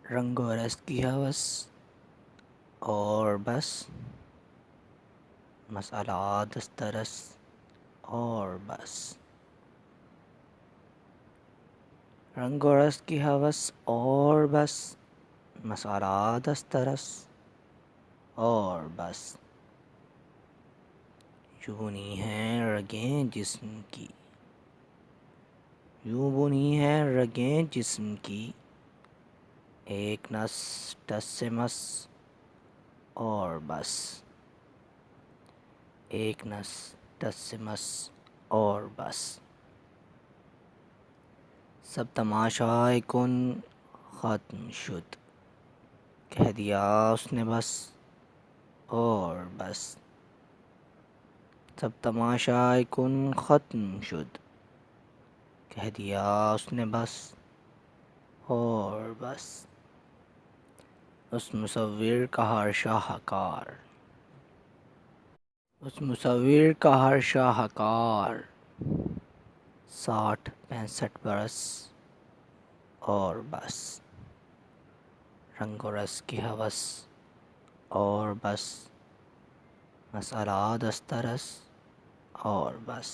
رنگ و رس کی ہوس اور بس، مسئلہ دسترس اور بس، رنگ و رس کی ہوس اور بس، مسئلہ دسترس اور بس، یوں بنی ہیں رگیں جسم کی، یوں بنی ہیں رگیں جسم کی، ایک نس ٹس سے مس اور بس، ایک نس ٹس سے مس اور بس، سب تماشائے کن ختم شد، کہہ دیا اس نے بس اور بس، سب تماشائے کن ختم شد، کہہ دیا اس نے بس اور بس، اس مصور کا ہر شاہکار، اس مصور کا ہر شاہکار، 60 65 برس اور بس، رنگ و رس کی ہوس اور بس، مسئلہ دسترس اور بس۔